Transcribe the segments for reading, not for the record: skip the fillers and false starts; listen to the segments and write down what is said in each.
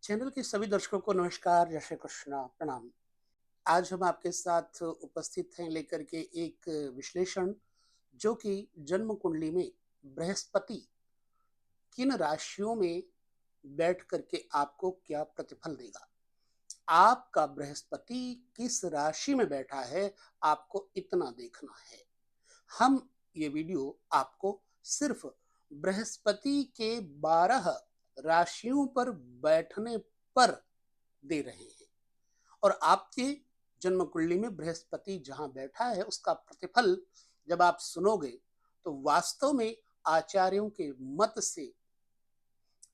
Channel के सभी दर्शकों को नमस्कार, जय श्री कृष्णा, प्रणाम। आज हम आपके साथ उपस्थित हैं लेकर के एक विश्लेषण, जो कि जन्म कुंडली में बृहस्पति किन राशियों में बैठ करके आपको क्या प्रतिफल देगा। आपका बृहस्पति किस राशि में बैठा है, आपको इतना देखना है। हम ये वीडियो आपको सिर्फ बृहस्पति के 12 राशियों पर बैठने पर दे रहे हैं, और आपके जन्म कुंडली में बृहस्पति जहां बैठा है उसका प्रतिफल जब आप सुनोगे तो वास्तव में आचार्यों के मत से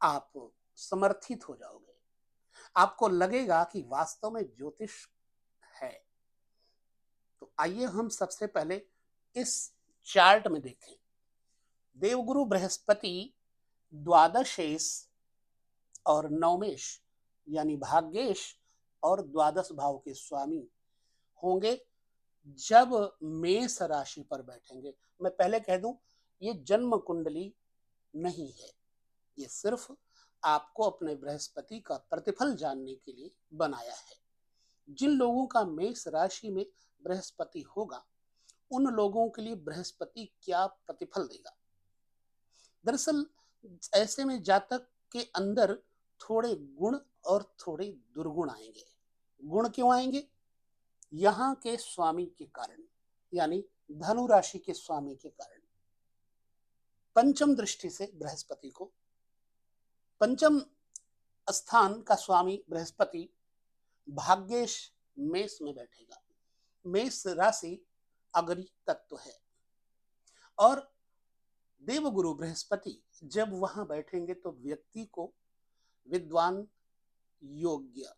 आप समर्थित हो जाओगे। आपको लगेगा कि वास्तव में ज्योतिष है। तो आइए हम सबसे पहले इस चार्ट में देखें। देवगुरु बृहस्पति द्वादशेश और नवमेश यानी भाग्येश और द्वादश भाव के स्वामी होंगे जब मेष राशि पर बैठेंगे। मैं पहले कह दूं, ये जन्म कुंडली नहीं है, ये सिर्फ आपको अपने बृहस्पति का प्रतिफल जानने के लिए बनाया है। जिन लोगों का मेष राशि में बृहस्पति होगा उन लोगों के लिए बृहस्पति क्या प्रतिफल देगा। दरअसल ऐसे में जातक के अंदर थोड़े गुण और थोड़े दुर्गुण आएंगे। गुण क्यों आएंगे? यहाँ के स्वामी के कारण, यानी धनु राशि के स्वामी के कारण। पंचम दृष्टि से बृहस्पति को, पंचम स्थान का स्वामी बृहस्पति भाग्येश मेष में बैठेगा। मेष राशि अग्नि तत्व है, और देवगुरु बृहस्पति जब वहां बैठेंगे तो व्यक्ति को विद्वान, योग्य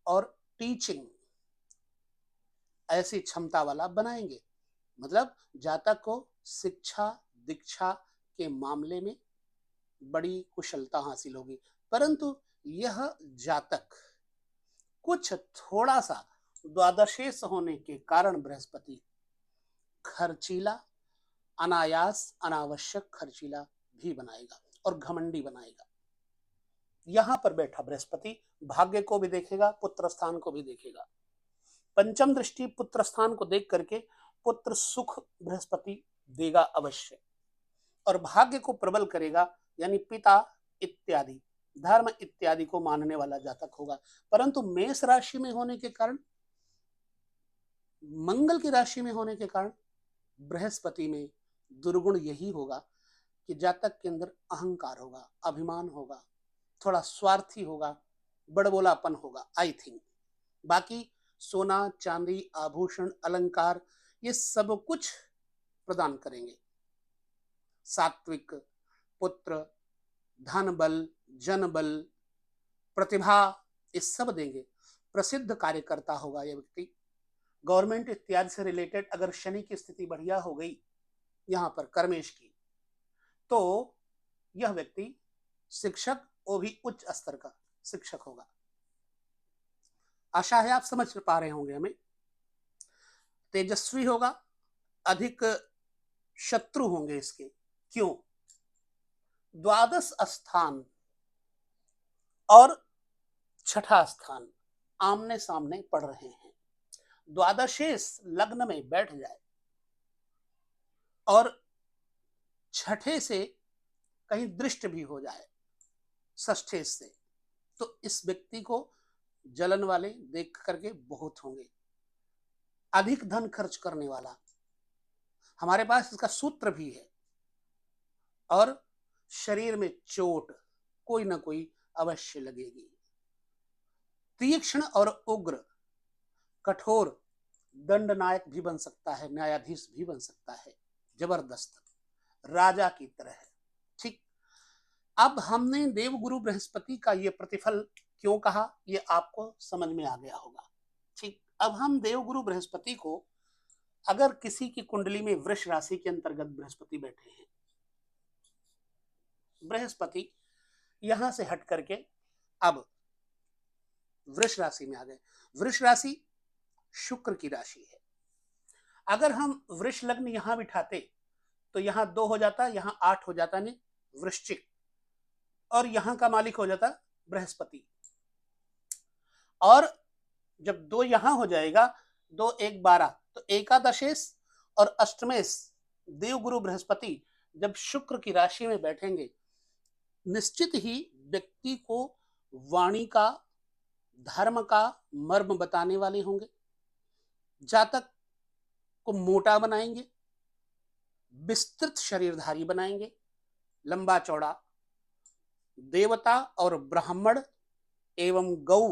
और टीचिंग ऐसी क्षमता वाला बनाएंगे। मतलब जातक को शिक्षा दीक्षा के मामले में बड़ी कुशलता हासिल होगी। परंतु यह जातक कुछ थोड़ा सा द्वादशेश होने के कारण बृहस्पति खर्चीला, अनायास अनावश्यक खर्चीला भी बनाएगा और घमंडी बनाएगा। यहां पर बैठा बृहस्पति भाग्य को भी देखेगा, पुत्र स्थान को भी देखेगा। पंचम दृष्टि पुत्र स्थान को देख करके पुत्र सुख बृहस्पति देगा अवश्य, और भाग्य को प्रबल करेगा, यानी पिता इत्यादि धर्म इत्यादि को मानने वाला जातक होगा। परंतु मेष राशि में होने के कारण, मंगल की राशि में होने के कारण बृहस्पति में दुर्गुण यही होगा कि जातक के अंदर अहंकार होगा, अभिमान होगा, थोड़ा स्वार्थी होगा, बड़बोलापन होगा आई थिंक। बाकी सोना चांदी आभूषण अलंकार ये सब कुछ प्रदान करेंगे। सात्विक, पुत्र, धन बल, जन बल, प्रतिभा ये सब देंगे। प्रसिद्ध कार्यकर्ता होगा यह व्यक्ति। गवर्नमेंट इत्यादि से रिलेटेड अगर शनि की स्थिति बढ़िया हो गई यहाँ पर कर्मेश की, तो यह व्यक्ति शिक्षक, वो भी उच्च स्तर का शिक्षक होगा। आशा है आप समझ पा रहे होंगे हमें। तेजस्वी होगा, अधिक शत्रु होंगे इसके। क्यों? द्वादश स्थान और छठा स्थान आमने सामने पड़ रहे हैं। द्वादशेश लग्न में बैठ जाए और छठे से कहीं दृष्ट भी हो जाए षष्ठेश से, तो इस व्यक्ति को जलन वाले देख करके बहुत होंगे। अधिक धन खर्च करने वाला, हमारे पास इसका सूत्र भी है। और शरीर में चोट कोई ना कोई अवश्य लगेगी। तीक्ष्ण और उग्र, कठोर, दंडनायक भी बन सकता है, न्यायाधीश भी बन सकता है, जबरदस्त राजा की तरह है। ठीक, अब हमने देवगुरु बृहस्पति का ये प्रतिफल क्यों कहा, ये आपको समझ में आ गया होगा। ठीक, अब हम देवगुरु बृहस्पति को, अगर किसी की कुंडली में वृष राशि के अंतर्गत बृहस्पति बैठे हैं, बृहस्पति यहां से हट करके अब वृष राशि में आ गए। वृष राशि शुक्र की राशि है। अगर हम वृष लग्न यहां बिठाते तो यहां 2 हो जाता, यहां 8 हो जाता, नहीं वृश्चिक, और यहां का मालिक हो जाता बृहस्पति। और जब 2 यहां हो जाएगा, 2 1 12, तो एकादशेश और अष्टमेश देवगुरु बृहस्पति जब शुक्र की राशि में बैठेंगे, निश्चित ही व्यक्ति को वाणी का, धर्म का मर्म बताने वाले होंगे। जातक को मोटा बनाएंगे, विस्तृत शरीरधारी बनाएंगे, लंबा चौड़ा, देवता और ब्राह्मण एवं गौ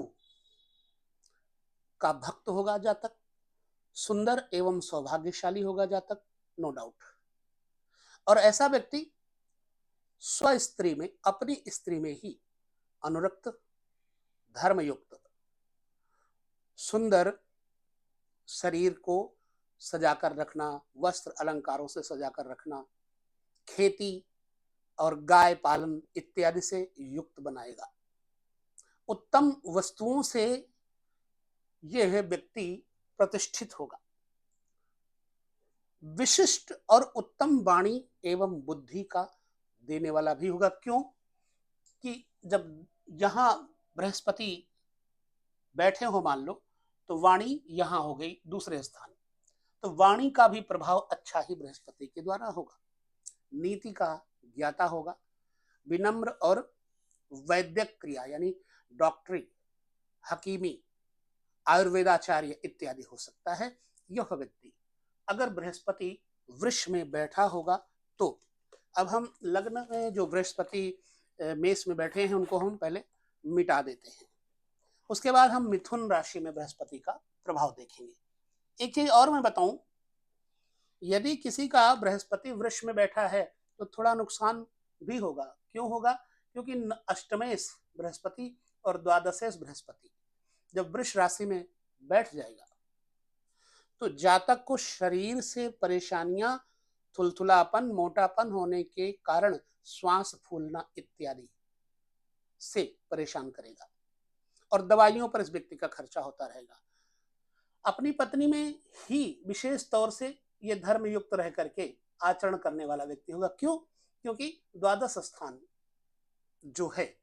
का भक्त होगा जातक, सुंदर एवं सौभाग्यशाली होगा जातक, नो डाउट। और ऐसा व्यक्ति स्व स्त्री में, अपनी स्त्री में ही अनुरक्त, धर्मयुक्त, सुंदर शरीर को सजाकर रखना, वस्त्र अलंकारों से सजाकर रखना, खेती और गाय पालन इत्यादि से युक्त बनाएगा। उत्तम वस्तुओं से यह व्यक्ति प्रतिष्ठित होगा। विशिष्ट और उत्तम वाणी एवं बुद्धि का देने वाला भी होगा। क्यों कि जब यहां बृहस्पति बैठे हो मान लो, तो वाणी यहां हो गई दूसरे स्थान, तो वाणी का भी प्रभाव अच्छा ही बृहस्पति के द्वारा होगा। नीति का ज्ञाता होगा, विनम्र और वैद्यक क्रिया यानी डॉक्टरी, हकीमी, आयुर्वेदाचार्य इत्यादि हो सकता है यह व्यक्ति। अगर बृहस्पति वृष में बैठा होगा तो, अब हम लग्न में जो बृहस्पति मेष में बैठे हैं उनको हम पहले मिटा देते हैं, उसके बाद हम मिथुन राशि में बृहस्पति का प्रभाव देखेंगे। एक चीज और मैं बताऊं, यदि किसी का बृहस्पति वृष में बैठा है तो थोड़ा नुकसान भी होगा। क्यों होगा? क्योंकि अष्टमेश बृहस्पति और द्वादशेश बृहस्पति जब वृष राशि में बैठ जाएगा तो जातक को शरीर से परेशानियां, थुलथुलापन, मोटापन होने के कारण श्वास फूलना इत्यादि से परेशान करेगा और दवाइयों पर इस व्यक्ति का खर्चा होता रहेगा। अपनी पत्नी में ही विशेष तौर से ये धर्म युक्त रह करके आचरण करने वाला व्यक्ति होगा। क्यों? क्योंकि द्वादश स्थान जो है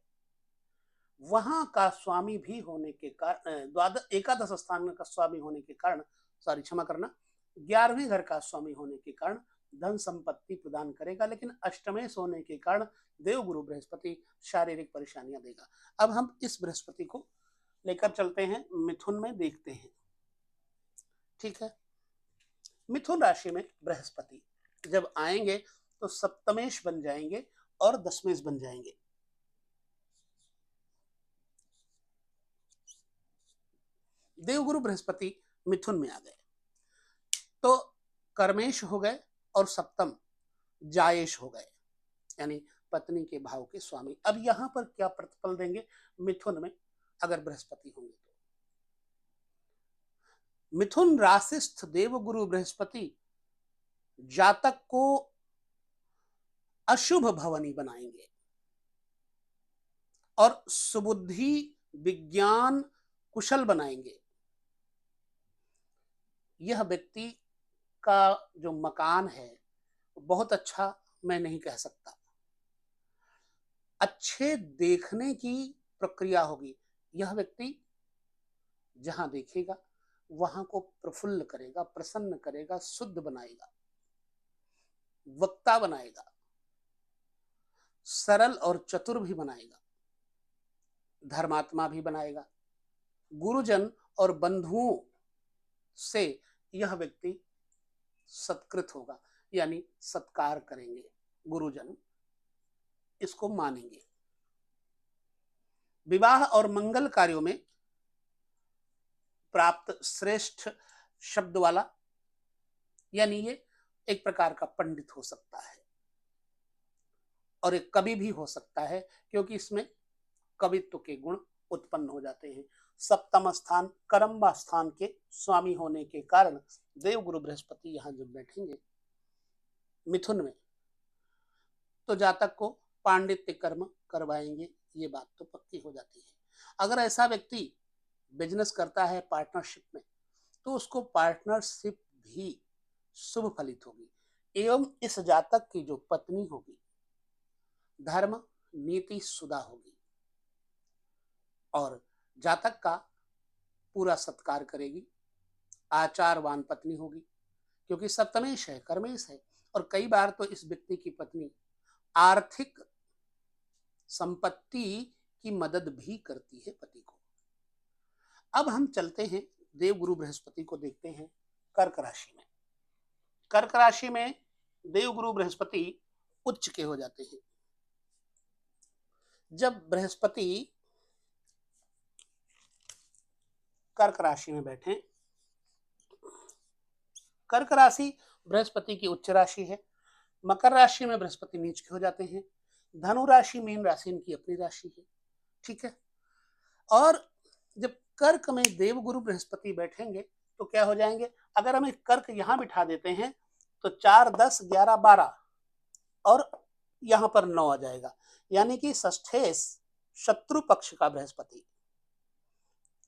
वहां का स्वामी भी होने के कारण, एकादश स्थान का स्वामी होने के कारण, सॉरी क्षमा करना, 11वें घर का स्वामी होने के कारण धन संपत्ति प्रदान करेगा, लेकिन अष्टमेश होने के कारण देवगुरु बृहस्पति शारीरिक परेशानियां देगा। अब हम इस बृहस्पति को लेकर चलते हैं मिथुन में, देखते हैं। ठीक है, मिथुन राशि में बृहस्पति जब आएंगे तो सप्तमेश बन जाएंगे और दशमेश बन जाएंगे। देवगुरु बृहस्पति मिथुन में आ गए तो कर्मेश हो गए और सप्तम जायेश हो गए, यानी पत्नी के भाव के स्वामी। अब यहां पर क्या प्रतिफल देंगे मिथुन में अगर बृहस्पति होंगे तो? मिथुन राशिस्थ देवगुरु बृहस्पति जातक को अशुभ भवनी बनाएंगे और सुबुद्धि, विज्ञान, कुशल बनाएंगे। यह व्यक्ति का जो मकान है बहुत अच्छा मैं नहीं कह सकता, अच्छे देखने की प्रक्रिया होगी। यह व्यक्ति जहां देखेगा वहां को प्रफुल्ल करेगा, प्रसन्न करेगा, शुद्ध बनाएगा, वक्ता बनाएगा, सरल और चतुर भी बनाएगा, धर्मात्मा भी बनाएगा। गुरुजन और बंधुओं से यह व्यक्ति सत्कृत होगा, यानी सत्कार करेंगे, गुरुजन इसको मानेंगे। विवाह और मंगल कार्यों में प्राप्त श्रेष्ठ शब्द वाला, यानी ये एक प्रकार का पंडित हो सकता है और एक कवि भी हो सकता है, क्योंकि इसमें कवित्व के गुण उत्पन्न हो जाते हैं। सप्तम स्थान करम्बा स्थान के स्वामी होने के कारण देवगुरु बृहस्पति यहां जब बैठेंगे मिथुन में तो जातक को पांडित्य कर्म करवाएंगे, ये बात तो पक्की हो जाती है। अगर ऐसा व्यक्ति बिजनेस करता है पार्टनरशिप में तो उसको पार्टनरशिप भी शुभ फलित होगी एवं इस जातक की जो पत्नी होगी धर्म नीति सुधा होगी और जातक का पूरा सत्कार करेगी, आचारवान पत्नी होगी, क्योंकि सप्तमेश है, कर्मेश है। और कई बार तो इस व्यक्ति की पत्नी आर्थिक संपत्ति की मदद भी करती है पति को। अब हम चलते हैं देवगुरु बृहस्पति को देखते हैं कर्क राशि में। कर्क राशि में देवगुरु बृहस्पति उच्च के हो जाते हैं। जब बृहस्पति कर्क राशि में बैठे, कर्क राशि बृहस्पति की उच्च राशि है। मकर राशि में बृहस्पति नीच के हो जाते हैं। धनु राशि, मीन राशि इनकी अपनी राशि है, ठीक है। और जब कर्क में देवगुरु बृहस्पति बैठेंगे तो क्या हो जाएंगे, अगर हम एक कर्क यहां बिठा देते हैं तो 4, 10, 11, 12 और यहां पर 9 आ जाएगा, यानी कि षष्ठेश शत्रु पक्ष का बृहस्पति,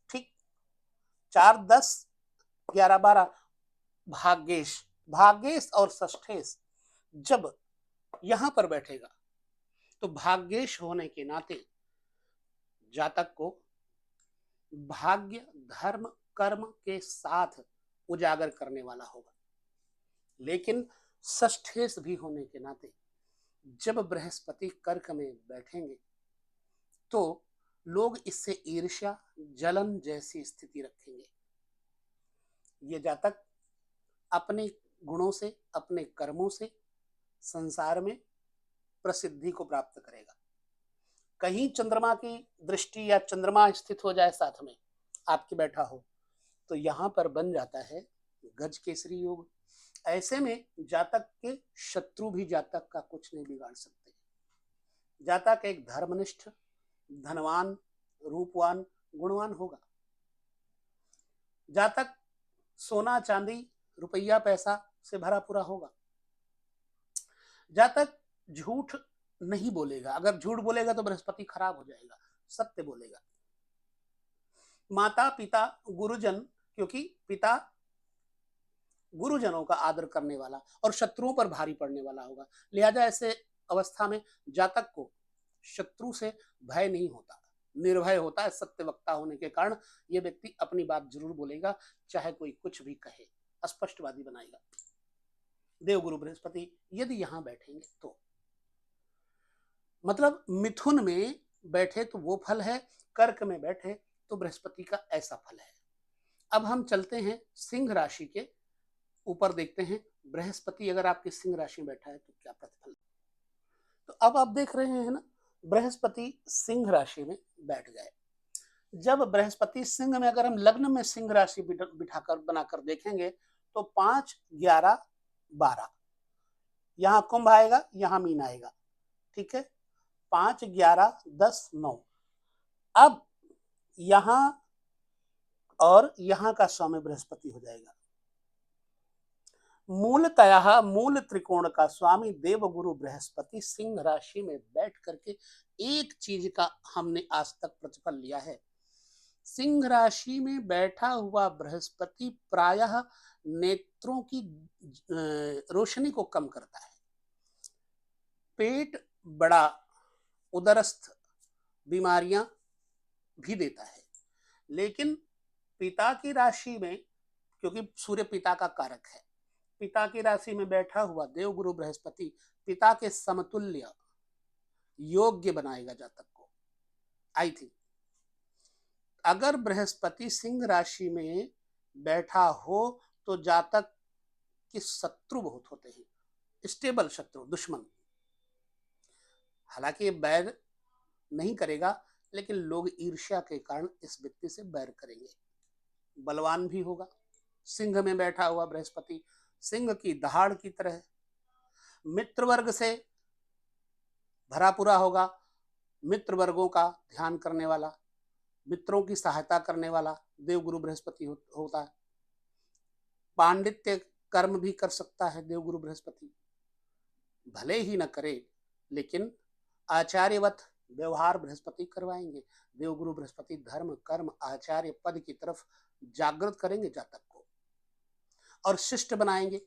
ठीक। 4, 10, 11, 12 भाग्येश, भाग्येश और षष्ठेश जब यहां पर बैठेगा तो भाग्येश होने के नाते जातक को भाग्य, धर्म, कर्म के साथ उजागर करने वाला होगा। लेकिन षष्ठेश भी होने के नाते जब बृहस्पति कर्क में बैठेंगे तो लोग इससे ईर्ष्या, जलन जैसी स्थिति रखेंगे। ये जातक अपने गुणों से, अपने कर्मों से संसार में प्रसिद्धि को प्राप्त करेगा। कहीं चंद्रमा की दृष्टि या चंद्रमा स्थित हो जाए साथ में आपके बैठा हो तो यहां पर बन जाता है गज केसरी योग। ऐसे में जातक के शत्रु भी जातक का कुछ नहीं बिगाड़ सकते। जातक एक धर्मनिष्ठ, धनवान, रूपवान, गुणवान होगा। जातक सोना, चांदी, रुपया, पैसा से भरा पूरा होगा। जातक झूठ नहीं बोलेगा, अगर झूठ बोलेगा तो बृहस्पति खराब हो जाएगा, सत्य बोलेगा। माता पिता गुरुजन, क्योंकि पिता गुरुजनों का आदर करने वाला और शत्रुओं पर भारी पड़ने वाला होगा, लिहाजा ऐसे अवस्था में जातक को शत्रु से भय नहीं होता, निर्भय होता है। सत्य वक्ता होने के कारण यह व्यक्ति अपनी बात जरूर बोलेगा, चाहे कोई कुछ भी कहे, स्पष्टवादी बनाएगा। देवगुरु बृहस्पति यदि यहां बैठेंगे तो मतलब मिथुन में बैठे तो वो फल है, कर्क में बैठे तो बृहस्पति का ऐसा फल है। अब हम चलते हैं सिंह राशि के ऊपर, देखते हैं बृहस्पति अगर आपकी सिंह राशि में बैठा है तो क्या प्रतिफल। तो अब आप देख रहे हैं ना, बृहस्पति सिंह राशि में बैठ गए। जब बृहस्पति सिंह में, अगर हम लग्न में सिंह राशि बिठाकर बनाकर देखेंगे तो 5, 11, 12 यहां कुंभ आएगा, यहां मीन आएगा, ठीक है। 5, 11, 10, 9। अब यहां और यहां का स्वामी बृहस्पति हो जाएगा। मूलतः मूल त्रिकोण का स्वामी देवगुरु बृहस्पति सिंह राशि में बैठ करके एक चीज का हमने आज तक प्रतिफल लिया है। सिंह राशि में बैठा हुआ बृहस्पति प्रायः नेत्रों की रोशनी को कम करता है, पेट बड़ा, उदरस्थ बीमारियां भी देता है। लेकिन पिता की राशि में, क्योंकि सूर्य पिता का कारक है, पिता की राशि में बैठा हुआ देवगुरु बृहस्पति पिता के समतुल्य योग्य बनाएगा जातक को। आई थिंक अगर बृहस्पति सिंह राशि में बैठा हो तो जातक के शत्रु बहुत होते हैं, स्टेबल शत्रु, दुश्मन। हालांकि ये बैर नहीं करेगा, लेकिन लोग ईर्ष्या के कारण इस व्यक्ति से बैर करेंगे। बलवान भी होगा। सिंह में बैठा हुआ बृहस्पति सिंह की दहाड़ की तरह मित्र वर्ग से भरा पूरा होगा। मित्र वर्गों का ध्यान करने वाला, मित्रों की सहायता करने वाला देवगुरु बृहस्पति होता है। पांडित्य कर्म भी कर सकता है देवगुरु बृहस्पति, भले ही न करे लेकिन आचार्यवत व्यवहार बृहस्पति करवाएंगे। देवगुरु बृहस्पति धर्म, कर्म, आचार्य पद की तरफ जागृत करेंगे जातक को और शिष्ट बनाएंगे।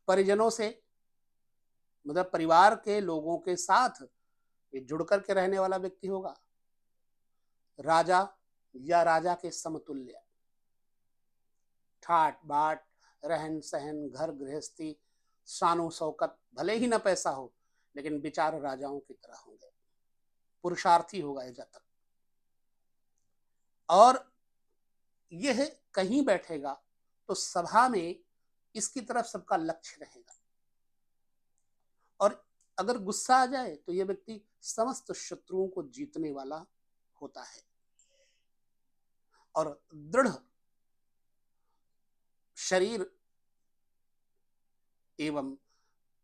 परिजनों से, मतलब परिवार के लोगों के साथ ये जुड़ करके रहने वाला व्यक्ति होगा। राजा, या राजा के समतुल्य। ठाट बाट, रहन सहन, घर गृहस्थी, शानो शौकत, भले ही ना पैसा हो लेकिन विचार राजाओं की तरह होंगे। पुरुषार्थी होगा यह जातक। और यह कहीं बैठेगा तो सभा में इसकी तरफ सबका लक्ष्य रहेगा। और अगर गुस्सा आ जाए तो यह व्यक्ति समस्त शत्रुओं को जीतने वाला होता है। और दृढ़ शरीर एवं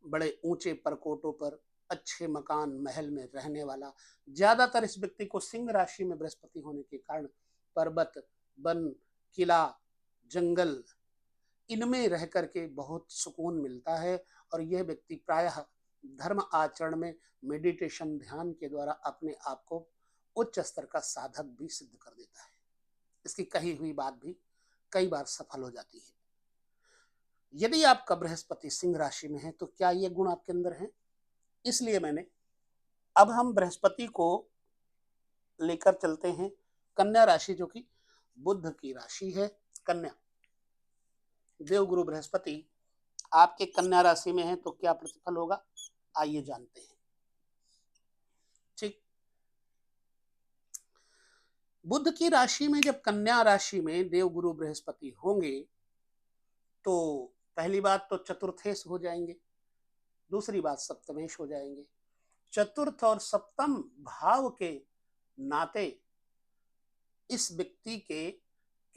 बड़े ऊंचे परकोटों पर, अच्छे मकान महल में रहने वाला। ज्यादातर इस व्यक्ति को सिंह राशि में बृहस्पति होने के कारण पर्वत, वन, किला, जंगल, इनमें रह करके बहुत सुकून मिलता है। और यह व्यक्ति प्रायः धर्म आचरण में मेडिटेशन, ध्यान के द्वारा अपने आप को उच्च स्तर का साधक भी सिद्ध कर देता है। इसकी कही हुई बात भी कई बार सफल हो जाती है। यदि आपका बृहस्पति सिंह राशि में है तो क्या ये गुण आपके अंदर है? इसलिए अब हम बृहस्पति को लेकर चलते हैं कन्या राशि, जो कि बुध की राशि है। कन्या, देवगुरु बृहस्पति आपके कन्या राशि में है तो क्या प्रतिफल होगा, आइए जानते हैं। ठीक, बुध की राशि में जब कन्या राशि में देवगुरु बृहस्पति होंगे तो पहली बात तो चतुर्थेश हो जाएंगे, दूसरी बात सप्तमेश हो जाएंगे। चतुर्थ और सप्तम भाव के नाते इस व्यक्ति के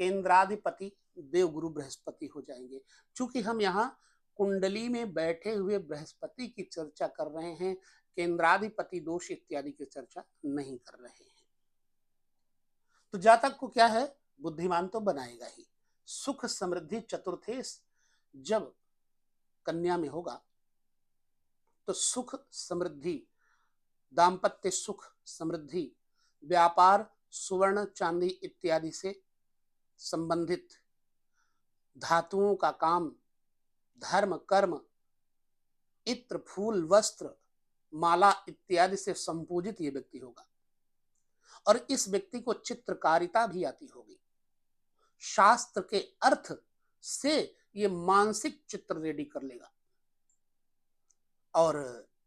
केंद्राधिपति देवगुरु बृहस्पति हो जाएंगे। चूंकि हम यहाँ कुंडली में बैठे हुए बृहस्पति की चर्चा कर रहे हैं, केंद्राधिपति दोष इत्यादि की चर्चा नहीं कर रहे हैं। तो जातक को क्या है, बुद्धिमान तो बनाएगा ही। सुख समृद्धि चतुर्थेश जब कन्या में होगा तो सुख समृद्धि, दाम्पत्य सुख समृद्धि, व्यापार, सुवर्ण चांदी इत्यादि से संबंधित धातुओं का काम, धर्म कर्म, इत्र फूल वस्त्र माला इत्यादि से संपूजित ये व्यक्ति होगा। और इस व्यक्ति को चित्रकारिता भी आती होगी। शास्त्र के अर्थ से ये मानसिक चित्र रेडी कर लेगा। और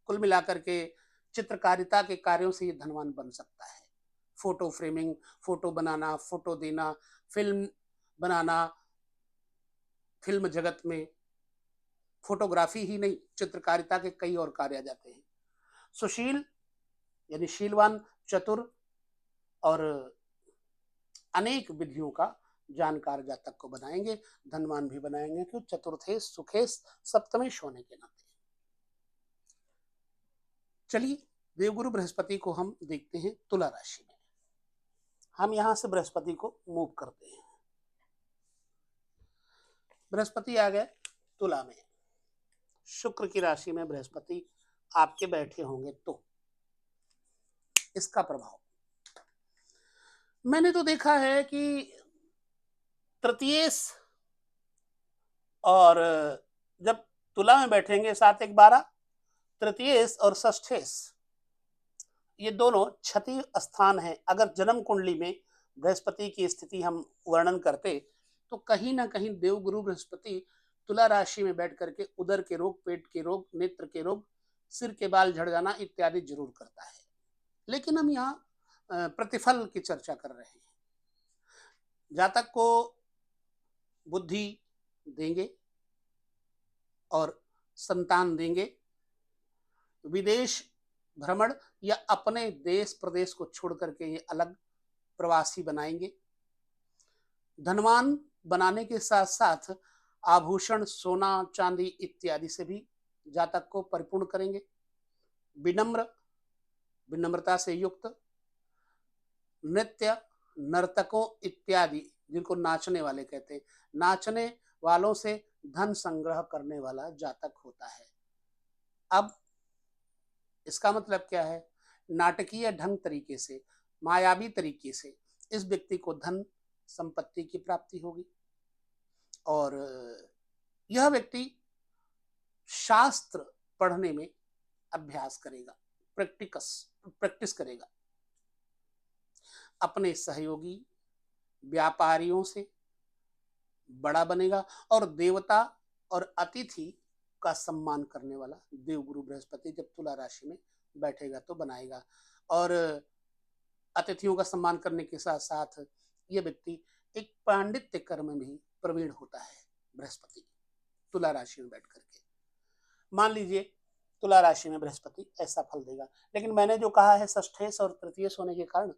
कुल मिलाकर के चित्रकारिता के कार्यों से ये धनवान बन सकता है। फोटो फ्रेमिंग, फोटो बनाना, फोटो देना, फिल्म बनाना, फिल्म जगत में फोटोग्राफी ही नहीं, चित्रकारिता के कई और कार्य आ जाते हैं। सुशील यानी शीलवान, चतुर और अनेक विधियों का जानकार जातक को बनाएंगे, धनवान भी बनाएंगे, क्यों, चतुर्थेश सुखेश सप्तमेश होने के नाते। चलिए देवगुरु बृहस्पति को हम देखते हैं तुला राशि में। हम यहां से बृहस्पति को मूव करते हैं। बृहस्पति आ गए तुला में, शुक्र की राशि में बृहस्पति आपके बैठे होंगे तो इसका प्रभाव मैंने तो देखा है कि तृतीयेश और जब तुला में बैठेंगे 7 1 12, तृतीयेश और षष्ठेश ये दोनों क्षति स्थान है। अगर जन्म कुंडली में बृहस्पति की स्थिति हम वर्णन करते तो कहीं ना कहीं देवगुरु बृहस्पति तुला राशि में बैठ करके उदर के रोग, पेट के रोग, नेत्र के रोग, सिर के बाल झड़ जाना इत्यादि जरूर करता है। लेकिन हम यहाँ प्रतिफल की चर्चा कर रहे हैं। जातक को बुद्धि देंगे और संतान देंगे, विदेश भ्रमण या अपने देश प्रदेश को छोड़ करके ये अलग प्रवासी बनाएंगे। धनवान बनाने के साथ साथ आभूषण, सोना चांदी इत्यादि से भी जातक को परिपूर्ण करेंगे। विनम्र, विनम्रता से युक्त, नृत्य, नर्तकों इत्यादि, जिनको नाचने वाले कहते हैं, नाचने वालों से धन संग्रह करने वाला जातक होता है। अब इसका मतलब क्या है, नाटकीय ढंग तरीके से, मायावी तरीके से इस व्यक्ति को धन संपत्ति की प्राप्ति होगी। और यह व्यक्ति शास्त्र पढ़ने में अभ्यास करेगा, प्रैक्टिस करेगा। अपने सहयोगी, व्यापारियों से बड़ा बनेगा और देवता और अतिथि का सम्मान करने वाला देवगुरु बृहस्पति जब तुला राशि में बैठेगा तो बनाएगा। और अतिथियों का सम्मान करने के साथ साथ ये व्यक्ति एक पांडित्य कर्म में भी प्रवीण होता है बृहस्पति तुला राशि में बैठ करके। मान लीजिए तुला राशि में बृहस्पति ऐसा फल देगा, लेकिन मैंने जो कहा है षष्ठेश और तृतीयेश होने के कारण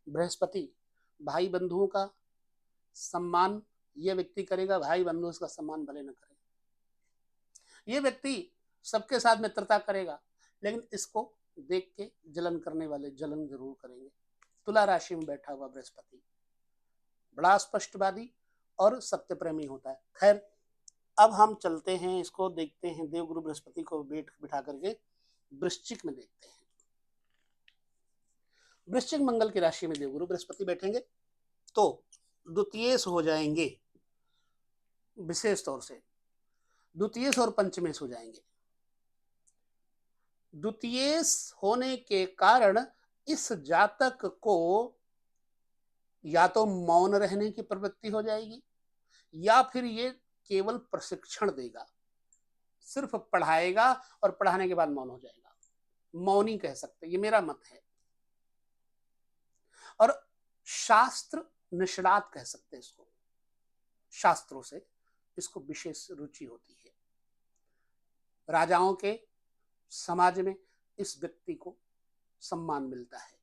बृहस्पति भाई बंधुओं का सम्मान ये व्यक्ति करेगा, भाई बंधु उसका सम्मान भले न करे। ये व्यक्ति सबके साथ मित्रता करेगा, लेकिन इसको देख के जलन करने वाले जलन जरूर करेंगे। तुला राशि में बैठा हुआ बृहस्पति बड़ा स्पष्टवादी और सत्य प्रेमी होता है। खैर, अब हम चलते हैं, इसको देखते हैं, देवगुरु बृहस्पति को बिठा करके वृश्चिक में देखते हैं। वृश्चिक मंगल की राशि में देवगुरु बृहस्पति बैठेंगे तो द्वितीयेश हो जाएंगे, विशेष तौर से द्वितीयेश और पंचमेश हो जाएंगे। द्वितीयेश होने के कारण इस जातक को या तो मौन रहने की प्रवृत्ति हो जाएगी या फिर ये केवल प्रशिक्षण देगा, सिर्फ पढ़ाएगा और पढ़ाने के बाद मौन हो जाएगा। मौनी कह सकते, ये मेरा मत है। और शास्त्र निष्णात कह सकते इसको, शास्त्रों से इसको विशेष रुचि होती है। राजाओं के समाज में इस व्यक्ति को सम्मान मिलता है।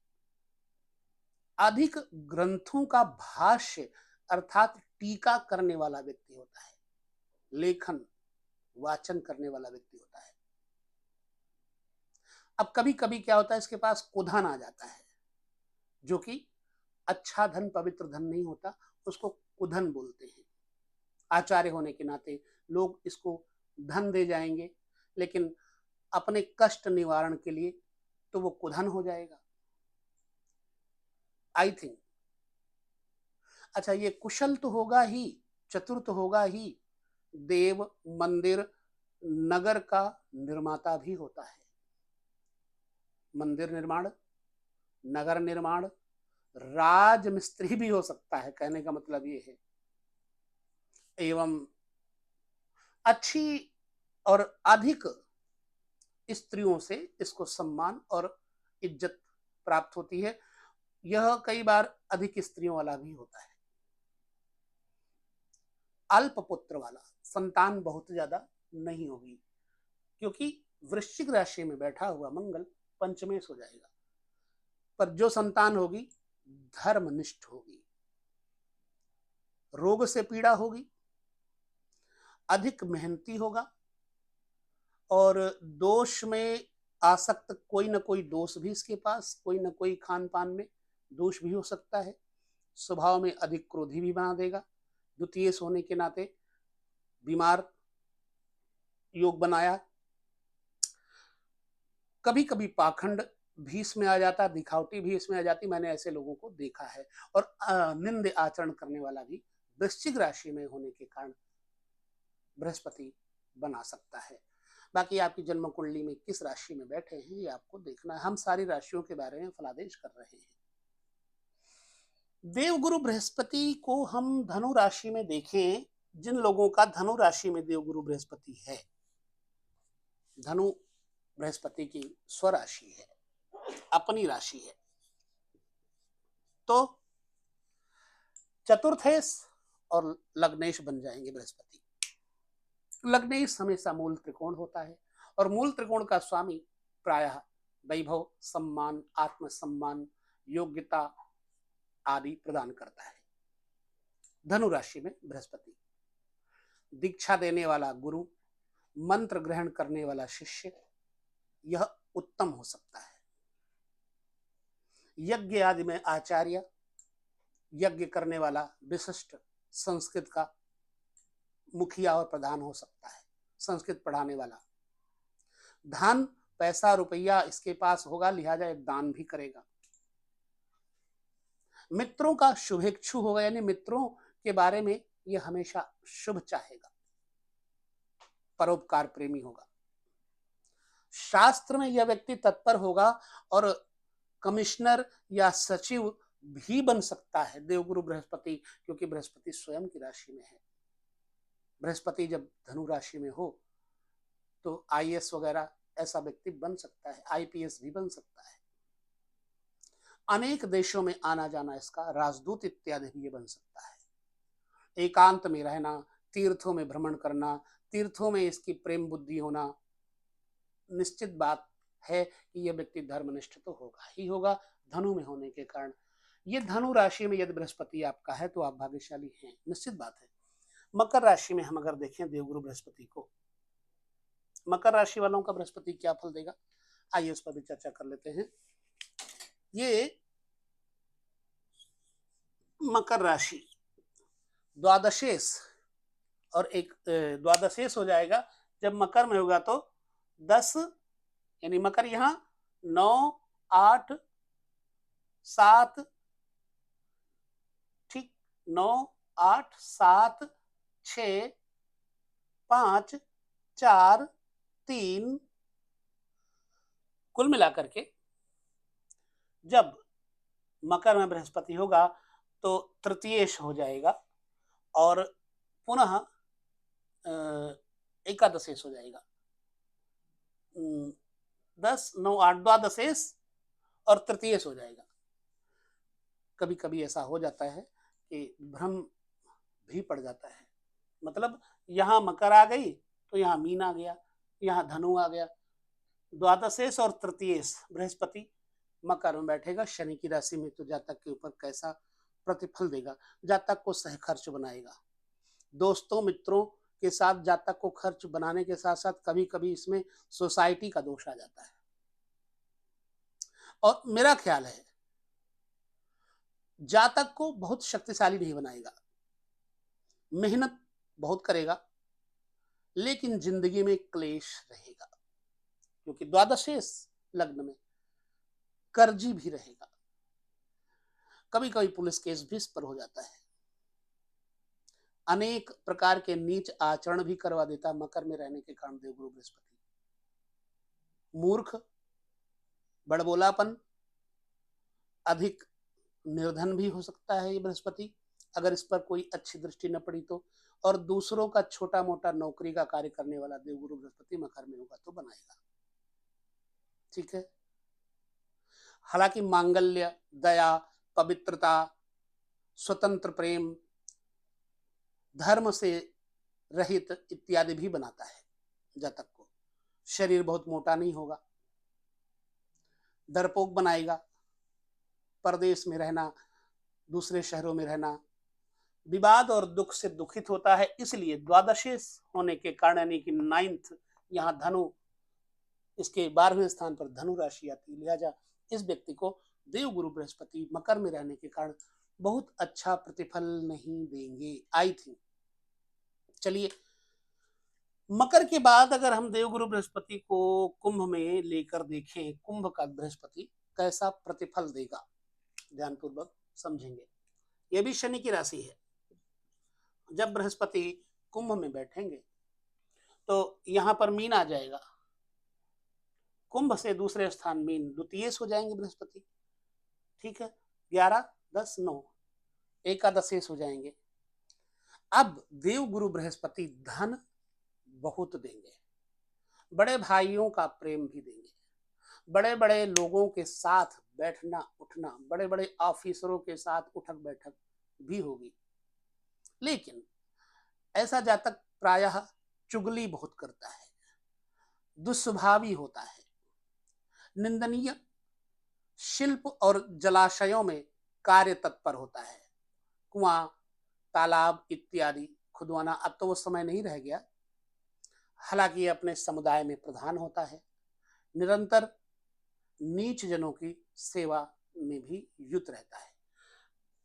अधिक ग्रंथों का भाष्य अर्थात टीका करने वाला व्यक्ति होता है, लेखन वाचन करने वाला व्यक्ति होता है। अब कभी कभी क्या होता है, इसके पास कुधन आ जाता है, जो कि अच्छा धन पवित्र धन नहीं होता, उसको कुधन बोलते हैं। आचार्य होने के नाते लोग इसको धन दे जाएंगे, लेकिन अपने कष्ट निवारण के लिए तो वो कुधन हो जाएगा, आई थिंक। अच्छा, ये कुशल तो होगा ही, चतुर तो होगा ही, देव मंदिर नगर का निर्माता भी होता है। मंदिर निर्माण, नगर निर्माण, राजमिस्त्री भी हो सकता है, कहने का मतलब ये है। एवं अच्छी और अधिक स्त्रियों से इसको सम्मान और इज्जत प्राप्त होती है। यह कई बार अधिक स्त्रियों वाला भी होता है। अल्प पुत्र वाला, संतान बहुत ज्यादा नहीं होगी, क्योंकि वृश्चिक राशि में बैठा हुआ मंगल पंचमेश हो जाएगा। पर जो संतान होगी धर्मनिष्ठ होगी, रोग से पीड़ा होगी, अधिक मेहनती होगा और दोष में आसक्त, कोई ना कोई दोष भी इसके पास, कोई ना कोई खान पान में दोष भी हो सकता है। स्वभाव में अधिक क्रोधी भी बना देगा। द्वितीय होने के नाते बीमार योग बनाया। कभी कभी पाखंड भी इसमें आ जाता, दिखावटी भी इसमें आ जाती, मैंने ऐसे लोगों को देखा है। और निंद आचरण करने वाला भी वृश्चिक राशि में होने के कारण बृहस्पति बना सकता है। बाकी आपकी जन्म कुंडली में किस राशि में बैठे हैं ये आपको देखना है। हम सारी राशियों के बारे में फलादेश कर रहे हैं। देवगुरु बृहस्पति को हम धनु राशि में देखें, जिन लोगों का धनु राशि में देवगुरु बृहस्पति है, धनु बृहस्पति की स्वराशि है, अपनी राशि है, तो चतुर्थेश और लग्नेश बन जाएंगे बृहस्पति। लग्नेश हमेशा मूल त्रिकोण होता है और मूल त्रिकोण का स्वामी प्रायः वैभव, सम्मान, आत्मसम्मान, योग्यता आदि प्रदान करता है। धनु राशि में बृहस्पति, दीक्षा देने वाला गुरु, मंत्र ग्रहण करने वाला शिष्य, यह उत्तम हो सकता है। यज्ञ आदि में आचार्य, यज्ञ करने वाला विशिष्ट संस्कृत का मुखिया और प्रधान हो सकता है, संस्कृत पढ़ाने वाला। धन पैसा रुपया इसके पास होगा, लिहाजा एक दान भी करेगा। मित्रों का शुभेच्छु होगा, यानी मित्रों के बारे में यह हमेशा शुभ चाहेगा, परोपकार प्रेमी होगा। शास्त्र में यह व्यक्ति तत्पर होगा और कमिश्नर या सचिव भी बन सकता है देवगुरु बृहस्पति, क्योंकि बृहस्पति स्वयं की राशि में है। बृहस्पति जब धनु राशि में हो तो आईएएस वगैरह ऐसा व्यक्ति बन सकता है, आईपीएस भी बन सकता है, अनेक देशों में आना जाना, इसका राजदूत इत्यादि भी ये बन सकता है। एकांत में रहना, तीर्थों में भ्रमण करना, तीर्थों में इसकी प्रेम बुद्धि होना, निश्चित बात है कि यह व्यक्ति धर्मनिष्ठ तो होगा ही होगा, धनु में होने के कारण। ये धनु राशि में यदि बृहस्पति आपका है तो आप भाग्यशाली हैं, निश्चित बात है। मकर राशि में हम अगर देखें देवगुरु बृहस्पति को, मकर राशि वालों का बृहस्पति क्या फल देगा, आइए उस पर भी चर्चा कर लेते हैं। ये मकर राशि द्वादशेश और एक द्वादशेश हो जाएगा जब मकर में होगा तो 10, यानी मकर यहाँ 9, 8, 7, ठीक, 9, 8, 7, 6, 5, 4, 3, कुल मिलाकर के जब मकर में बृहस्पति होगा तो तृतीयेश हो जाएगा और पुनः एकादशेश हो जाएगा। 10, 9, 8 द्वादशेश और तृतीयेश हो जाएगा। कभी कभी ऐसा हो जाता है कि भ्रम भी पड़ जाता है, मतलब यहाँ मकर आ गई तो यहाँ मीन आ गया, यहाँ धनु आ गया। द्वादशेश और तृतीयेश बृहस्पति मकर में बैठेगा शनि की राशि में, तो जातक के ऊपर कैसा प्रतिफल देगा, जातक को सह खर्च बनाएगा। दोस्तों मित्रों के साथ जातक को खर्च बनाने के साथ साथ कभी कभी इसमें सोसाइटी का दोष आ जाता है। और मेरा ख्याल है जातक को बहुत शक्तिशाली नहीं बनाएगा, मेहनत बहुत करेगा लेकिन जिंदगी में क्लेश रहेगा, क्योंकि द्वादशेश लग्न में कर्जी भी रहेगा, कभी कभी पुलिस केस भी इस पर हो जाता है, अनेक प्रकार के नीच आचरण भी करवा देता मकर में रहने के कारण देवगुरु बृहस्पति। मूर्ख, बड़बोलापन, अधिक निर्धन भी हो सकता है ये बृहस्पति अगर इस पर कोई अच्छी दृष्टि न पड़ी तो, और दूसरों का छोटा मोटा नौकरी का कार्य करने वाला देवगुरु बृहस्पति मकर में होगा तो बनाएगा, ठीक है। हालांकि मांगल्य, दया, पवित्रता, स्वतंत्र प्रेम, धर्म से रहित इत्यादि भी बनाता है जातक को। शरीर बहुत मोटा नहीं होगा, डरपोक बनाएगा, परदेश में रहना, दूसरे शहरों में रहना, विवाद और दुख से दुखित होता है, इसलिए द्वादशेश होने के कारण यानी कि 9th यहाँ धनु, इसके 12वें स्थान पर धनु राशि आती है, लिहाजा इस व्यक्ति को देवगुरु बृहस्पति मकर में रहने के कारण बहुत अच्छा प्रतिफल नहीं देंगे, आई थिंक। चलिए, मकर के बाद अगर हम देवगुरु बृहस्पति को कुंभ में लेकर देखें, कुंभ का बृहस्पति कैसा प्रतिफल देगा, ध्यानपूर्वक समझेंगे। यह भी शनि की राशि है। जब बृहस्पति कुंभ में बैठेंगे तो यहां पर मीन आ जाएगा, कुंभ से दूसरे स्थान मीन, द्वितीयेश हो जाएंगे बृहस्पति, ठीक है। 11, 10, 9 एकादशेश हो जाएंगे। अब देवगुरु बृहस्पति धन बहुत देंगे, बड़े भाइयों का प्रेम भी देंगे, बड़े बड़े लोगों के साथ बैठना उठना, बड़े बड़े ऑफिसरों के साथ उठक बैठक भी होगी। लेकिन ऐसा जातक प्रायः चुगली बहुत करता है, दुस्वभावी होता है, निंदनीय शिल्प और जलाशयों में कार्य तत्पर होता है। कुआं, तालाब इत्यादि खुदवाना अब तो वो समय नहीं रह गया, हालांकि ये अपने समुदाय में प्रधान होता है, निरंतर नीच जनों की सेवा में भी युक्त रहता है,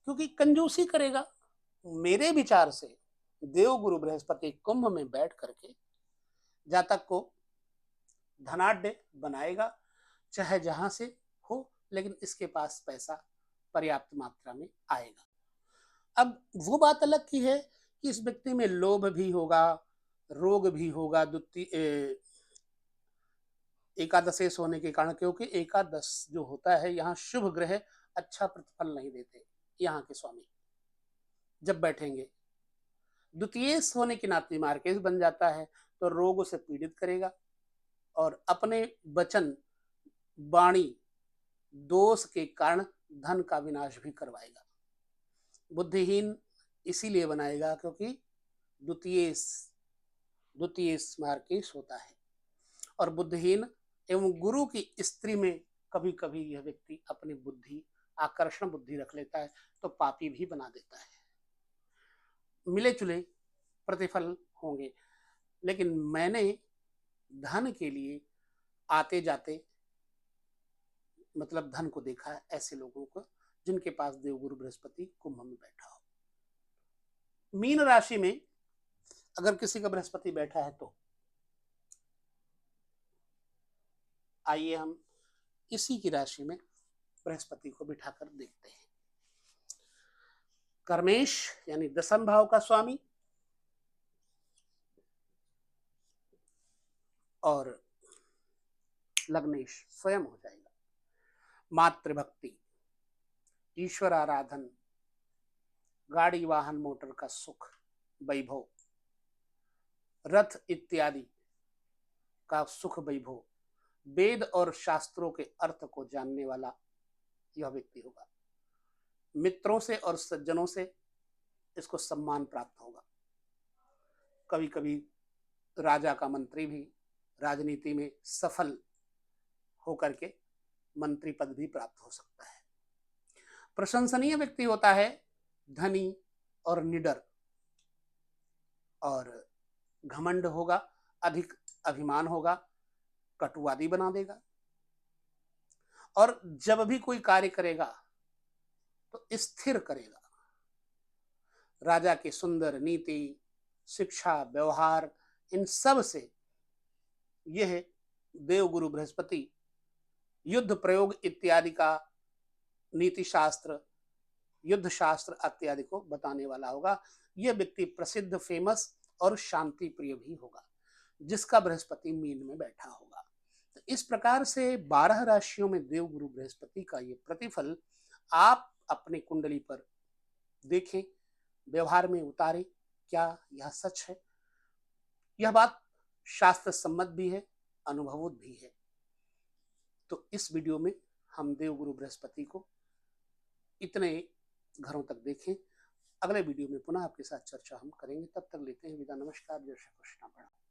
क्योंकि कंजूसी करेगा। मेरे विचार से देवगुरु बृहस्पति कुंभ में बैठ करके जातक को धनाढ्य बनाएगा, चाहे जहां से हो, लेकिन इसके पास पैसा पर्याप्त मात्रा में आएगा। अब वो बात अलग की है कि इस व्यक्ति में लोभ भी होगा, रोग भी होगा, एकादशेश होने के कारण, क्योंकि एकादश जो होता है यहाँ शुभ ग्रह अच्छा प्रतिफल नहीं देते यहाँ के स्वामी जब बैठेंगे। द्वितीय होने के नाते मार्केस बन जाता है तो रोग से पीड़ित करेगा और अपने वचन वाणी दोष के कारण धन का विनाश भी करवाएगा। बुद्धिहीन इसीलिए बनाएगा क्योंकि द्वितीय द्वितीय मार्केश होता है और बुद्धिहीन एवं गुरु की स्त्री में कभी कभी यह व्यक्ति अपनी बुद्धि आकर्षण बुद्धि रख लेता है तो पापी भी बना देता है। मिले जुले प्रतिफल होंगे, लेकिन मैंने धन के लिए आते जाते मतलब धन को देखा है ऐसे लोगों को जिनके पास देवगुरु बृहस्पति कुंभ में बैठा हो। मीन राशि में अगर किसी का बृहस्पति बैठा है तो आइए हम इसी की राशि में बृहस्पति को बिठाकर देखते हैं। कर्मेश यानी दसम भाव का स्वामी और लग्नेश स्वयं हो जाएगा। मातृभक्ति, ईश्वर आराधन, गाड़ी वाहन मोटर का सुख, वैभव, रथ इत्यादि का सुख वैभव, वेद और शास्त्रों के अर्थ को जानने वाला यह व्यक्ति होगा। मित्रों से और सज्जनों से इसको सम्मान प्राप्त होगा। कभी कभी राजा का मंत्री भी राजनीति में सफल होकर के मंत्री पद भी प्राप्त हो सकता है। प्रशंसनीय व्यक्ति होता है, धनी और निडर, और घमंड होगा, अधिक अभिमान होगा, कटुवादी बना देगा और जब भी कोई कार्य करेगा तो स्थिर करेगा। राजा की सुंदर नीति, शिक्षा, व्यवहार, इन सब से यह देवगुरु बृहस्पति युद्ध प्रयोग इत्यादि का नीति शास्त्र, युद्ध शास्त्र इत्यादि को बताने वाला होगा। यह व्यक्ति प्रसिद्ध, फेमस और शांति प्रिय भी होगा जिसका बृहस्पति मीन में बैठा होगा। तो इस प्रकार से 12 राशियों में देवगुरु बृहस्पति का ये प्रतिफल आप अपने कुंडली पर देखें, व्यवहार में उतारें। क्या यह सच है? यह बात शास्त्र सम्मत भी है, अनुभवोत भी है। तो इस वीडियो में हम देवगुरु बृहस्पति को इतने घरों तक देखें। अगले वीडियो में पुनः आपके साथ चर्चा हम करेंगे। तब तक लेते हैं विदा। नमस्कार। जय श्री कृष्ण। प्रणाम।